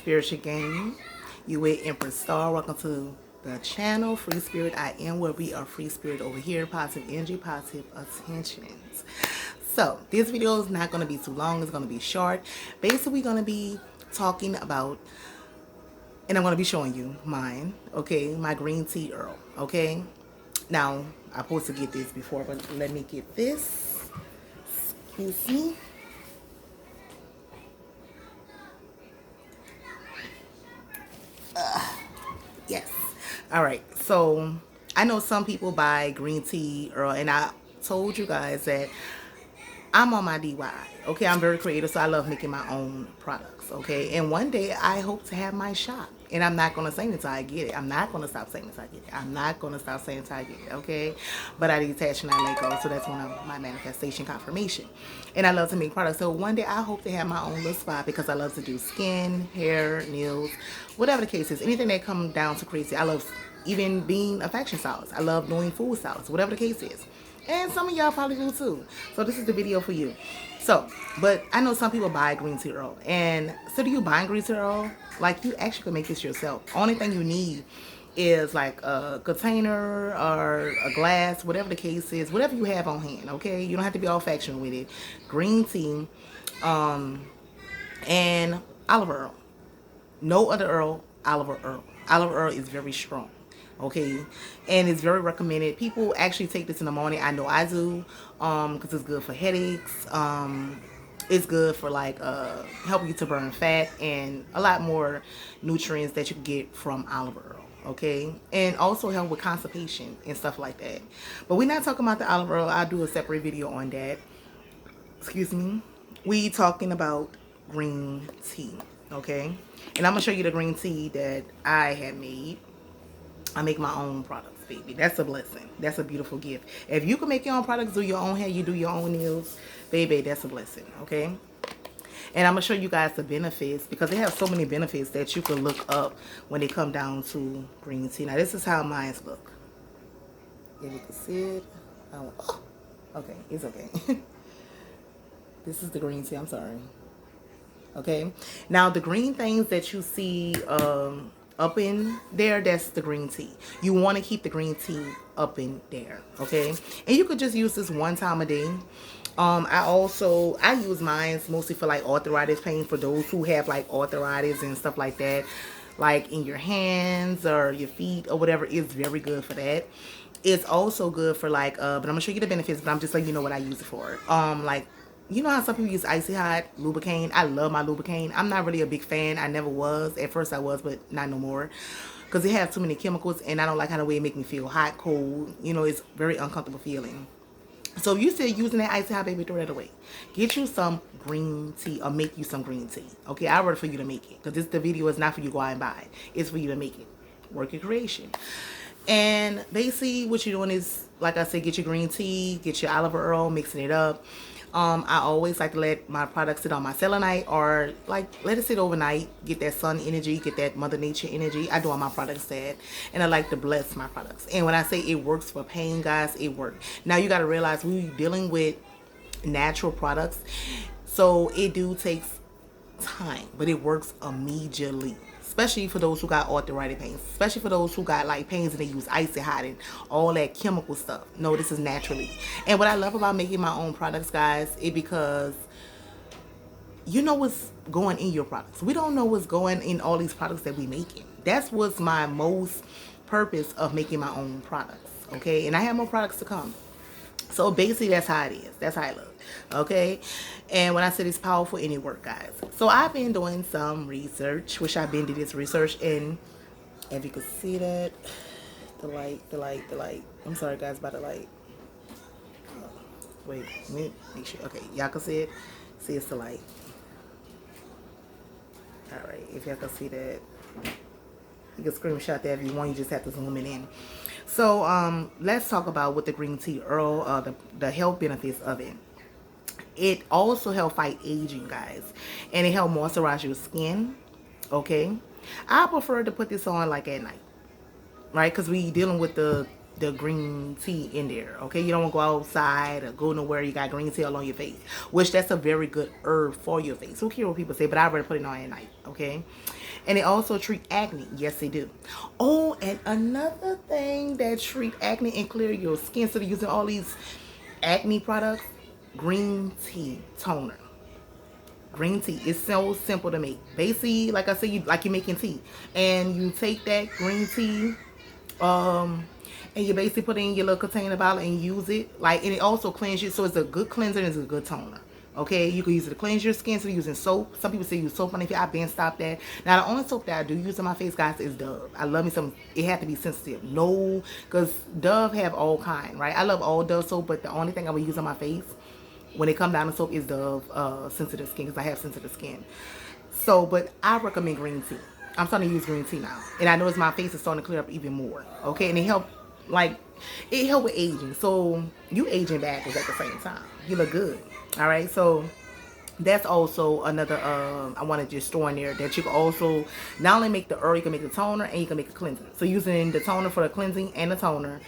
spiritual game. You with Empress Star. Welcome to the channel, Free Spirit I Am, where we are free spirit over here. Positive energy, positive attentions. So this video is not going to be too long. It's going to be short. Basically, we're going to be talking about, and I'm going to be showing you mine, okay, my green tea Earl, okay. Now, I'm supposed to get this before, but let me get this. Excuse me. Yes. All right. So I know some people buy green tea Earl, and I told you guys that I'm on my DIY. Okay, I'm very creative, so I love making my own products. Okay, and one day I hope to have my shop, and I'm not gonna say it until I get it. I'm not gonna stop saying it until I get it. I'm not gonna stop saying it until I get it. Okay, but I detach and I let go, so that's one of my manifestation confirmation. And I love to make products, so one day I hope to have my own little spot because I love to do skin, hair, nails, whatever the case is. Anything that comes down to crazy. I love even being a fashion stylist. I love doing food stylist, whatever the case is. And some of y'all probably do too. So this is the video for you. So, but I know some people buy green tea Earl. And so do you buy green tea Earl? Like, you actually can make this yourself. Only thing you need is like a container or a glass, whatever the case is, whatever you have on hand, okay? You don't have to be all factional with it. Green tea, and olive oil. No other Earl, olive oil. Olive oil is very strong. Okay, and it's very recommended. People actually take this in the morning. I know I do, because it's good for headaches. It's good for like helping you to burn fat and a lot more nutrients that you can get from olive oil. Okay, and also help with constipation and stuff like that. But we're not talking about the olive oil. I'll do a separate video on that. Excuse me. We talking about green tea. Okay, and I'm gonna show you the green tea that I had made. I make my own products, baby. That's a blessing. That's a beautiful gift. If you can make your own products, do your own hair, you do your own nails, baby, that's a blessing, okay? And I'm going to show you guys the benefits because they have so many benefits that you can look up when they come down to green tea. Now, this is how mine look. If you can see it. Oh, okay, it's okay. This is the green tea. I'm sorry. Okay? Now, the green things that you see up in there, that's the green tea. You want to keep the green tea up in there, okay? And you could just use this one time a day. I use mine mostly for like arthritis pain, for those who have like arthritis and stuff like that, like in your hands or your feet or whatever. Is very good for that. It's also good for like but I'm gonna show you the benefits, but I'm just letting you know what I use it for. Like, you know how some people use icy hot lubricant? I love my lubricant. I'm not really a big fan. I never was. At first I was, but not no more. Because it has too many chemicals, and I don't like how the way it make me feel hot, cold. You know, it's very uncomfortable feeling. So if you're still using that icy hot, baby, throw that away. Get you some green tea, or make you some green tea. Okay, I'd rather for you to make it. Because the video is not for you to go out and buy. It's for you to make it. Work your creation. And basically what you're doing is, like I said, get your green tea, get your olive oil, mixing it up. I always like to let my products sit on my selenite, or like let it sit overnight, get that sun energy, get that mother nature energy. I do all my products that, and I like to bless my products. And when I say it works for pain, guys, it works. Now you got to realize we're dealing with natural products, so it do takes time, but it works immediately. Especially for those who got arthritis pains. Especially for those who got like pains and they use icy hot and all that chemical stuff. No, this is naturally. And what I love about making my own products, guys, is because you know what's going in your products. We don't know what's going in all these products that we making. That's what's my most purpose of making my own products. Okay, and I have more products to come. So basically that's how it is. That's how I look. Okay, and when I said it's powerful and it work, guys. So I've been doing some research, which I've been doing this research, and if you can see that, the light. I'm sorry, guys, about the light. Wait, let me make sure. Okay, y'all can see it. See, it's the light. All right, if y'all can see that, you can screenshot that if you want. You just have to zoom it in. So let's talk about what the green tea Earl, the health benefits of it. It also help fight aging, guys, and it help moisturize your skin. Okay, I prefer to put this on like at night, right? Because we dealing with the green tea in there. Okay, you don't want to go outside or go nowhere you got green tea all on your face, which that's a very good herb for your face. Who cares what people say, but I'd rather put it on at night. Okay, And they also treat acne. Yes, they do. Oh, and another thing that treat acne and clear your skin, so they're using all these acne products, green tea toner. Green tea is so simple to make. Basically, like I said, you're making tea, and you take that green tea, um, and you basically put it in your little container bottle and use it. Like, and it also cleanses you, so it's a good cleanser and it's a good toner. Okay, you can use it to cleanse your skin. So you're using soap. Some people say use soap on it. I've been stopped that. Now the only soap that I do use on my face, guys, is Dove. I love me some. It had to be sensitive. No, because Dove have all kind, right? I love all Dove soap, but the only thing I would use on my face when it comes down to soap is the sensitive skin, because I have sensitive skin. So, but I recommend green tea. I'm starting to use green tea now, and I notice my face is starting to clear up even more. Okay, and like it help with aging. So you aging backwards at the same time. You look good. All right, so that's also another I want to just throw in there, that you can also not only make the oil, you can make the toner and you can make a cleanser. So using the toner for the cleansing and the toner,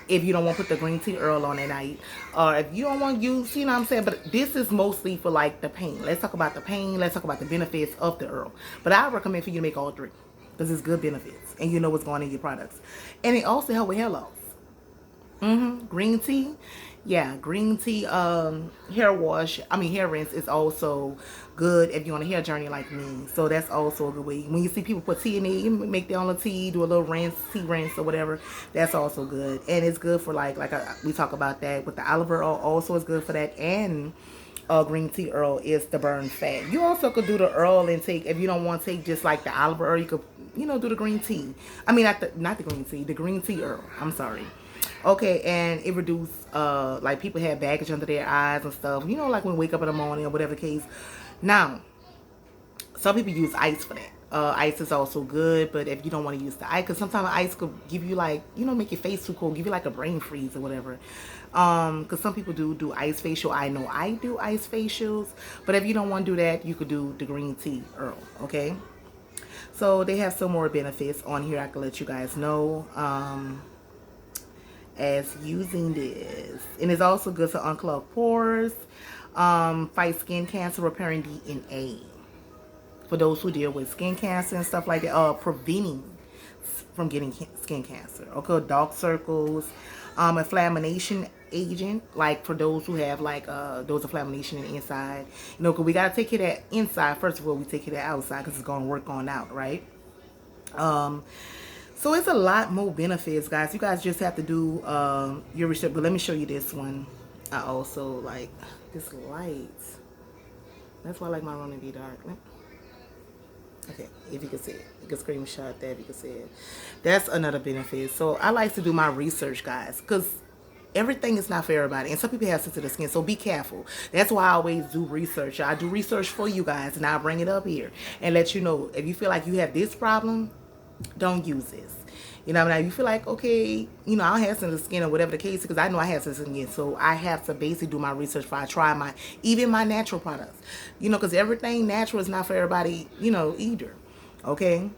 if you don't want to put the green tea oil on at night, or if you don't want to use, you know what I'm saying, but this is mostly for like the pain. Let's talk about the pain. Let's talk about the benefits of the oil. But I recommend for you to make all three, because it's good benefits and you know what's going in your products. And it also help with hair loss. Green tea. Yeah, green tea hair wash, hair rinse is also good if you're on a hair journey like me. So that's also a good way. When you see people put tea in it, you make their own tea, do a little rinse, tea rinse or whatever. That's also good. And it's good for we talk about that with the olive oil, also is good for that. And green tea oil is to burn fat. You also could do the oil intake if you don't want to take just like the olive oil. You could, do the green tea. Not the green tea, the green tea oil. I'm sorry. Okay, and it reduce like people have baggage under their eyes and stuff. Like when we wake up in the morning or whatever the case. Now, some people use ice for that. Ice is also good, but if you don't want to use the ice, because sometimes ice could give you make your face too cold, give you like a brain freeze or whatever. Because some people do ice facial. I know I do ice facials, but if you don't want to do that, you could do the green tea oil. Okay, so they have some more benefits on here. I can let you guys know. As using this, and it's also good to unclog pores, fight skin cancer, repairing DNA for those who deal with skin cancer and stuff like that, preventing from getting skin cancer. Okay, dark circles, inflammation agent, like for those who have those inflammation in the inside, because we got to take care of that inside first of all. We take care of that outside because it's going to work on out, right? So it's a lot more benefits, guys. You guys just have to do your research. But let me show you this one. I also like this light. That's why I like my room to be dark. Okay, if you can see it. You can screenshot that if you can see it. That's another benefit. So I like to do my research, guys, because everything is not for everybody. And some people have sensitive skin, so be careful. That's why I always do research. I do research for you guys, and I'll bring it up here and let you know. If you feel like you have this problem, don't use this. Now you feel like, okay, I don't have sensitive skin or whatever the case, because I know I have sensitive skin, so I have to basically do my research before I try even my natural products, because everything natural is not for everybody, either. Okay,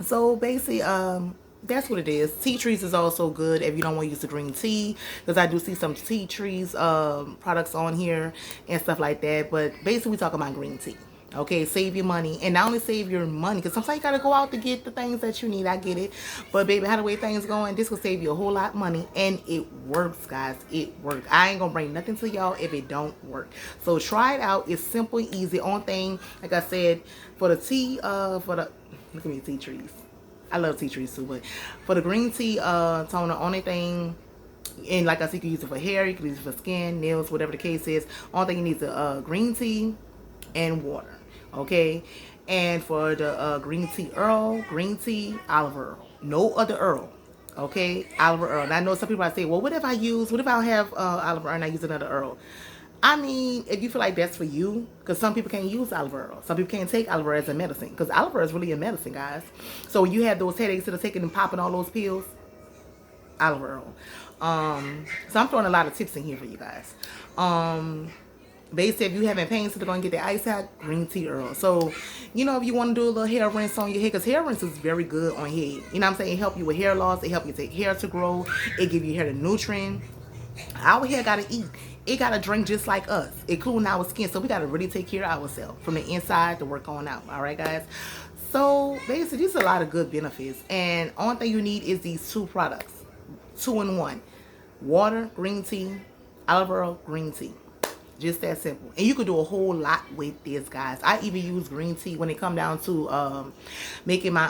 so basically, that's what it is. Tea trees is also good if you don't want to use the green tea, because I do see some tea trees products on here and stuff like that. But basically, we talk about green tea. Okay, save your money, and not only save your money, because sometimes you gotta go out to get the things that you need. I get it, but baby, how the way things going, this will save you a whole lot of money, and it works, guys. It works. I ain't gonna bring nothing to y'all if it don't work. So try it out. It's simple, easy. Only thing, like I said, for the tea, look at me, tea trees. I love tea trees too, but for the green tea toner, only thing. And like I said, you can use it for hair, you can use it for skin, nails, whatever the case is. Only thing you need is green tea and water. Okay, and for the green tea, olive oil, no other oil. Okay, olive oil. And I know some people are saying, well, what if I don't have olive oil and I use another oil? If you feel like that's for you, because some people can't use olive oil. Some people can't take olive oil as a medicine, because olive oil is really a medicine, guys. So when you have those headaches that are taking and popping all those pills, olive oil. So I'm throwing a lot of tips in here for you guys. Basically, if you having pain, so they're going to get the ice out, green tea oil. So, if you want to do a little hair rinse on your head, because hair rinse is very good on head. You know what I'm saying? It help you with hair loss. It help you take hair to grow. It give your hair the nutrient. Our hair got to eat. It got to drink just like us, including our skin. So we got to really take care of ourselves from the inside to work on out. All right, guys? So basically, these are a lot of good benefits. And only thing you need is these two products, 2-in-1: water, green tea, olive oil, green tea. Just that simple. And you could do a whole lot with this, guys. I even use green tea when it come down to making my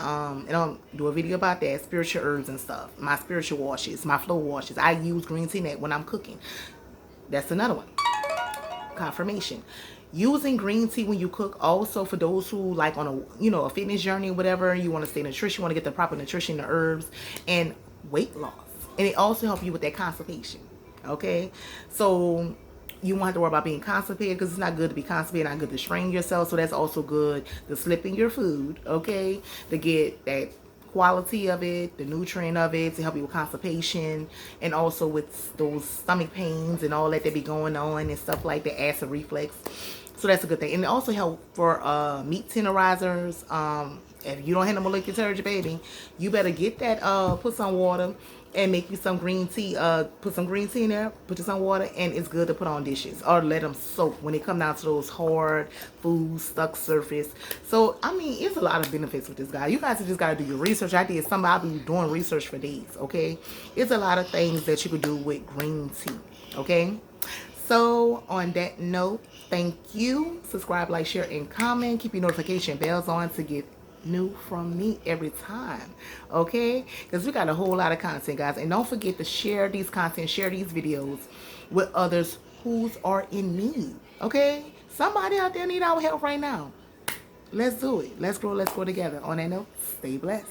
and I'll do a video about that, spiritual herbs and stuff. My spiritual washes, my flow washes. I use green tea when I'm cooking. That's another one. Confirmation. Using green tea when you cook, also for those who like on a fitness journey or whatever, you want to stay nutrition, you want to get the proper nutrition, the herbs, and weight loss. And it also helps you with that constipation. Okay, so you won't have to worry about being constipated, because it's not good to be constipated, not good to strain yourself. So that's also good to slip in your food, okay, to get that quality of it, the nutrient of it, to help you with constipation, and also with those stomach pains and all that be going on and stuff like the acid reflux. So that's a good thing. And it also help for meat tenderizers. If you don't have no molecular detergent, baby, you better get that, put some water and make you some green tea. Put some green tea in there, put you some water, and it's good to put on dishes or let them soak when they come down to those hard food stuck surface. So I mean, it's a lot of benefits with this, guy. You guys just gotta do your research. I did some. I'll be doing research for days. Okay, it's a lot of things that you could do with green tea. Okay. So on that note, thank you. Subscribe, like, share, and comment. Keep your notification bells on to get new from me every time, okay? Because we got a whole lot of content, guys. And don't forget to share these content, share these videos with others who are in need, okay? Somebody out there need our help right now. Let's do it. Let's grow together. On that note, stay blessed.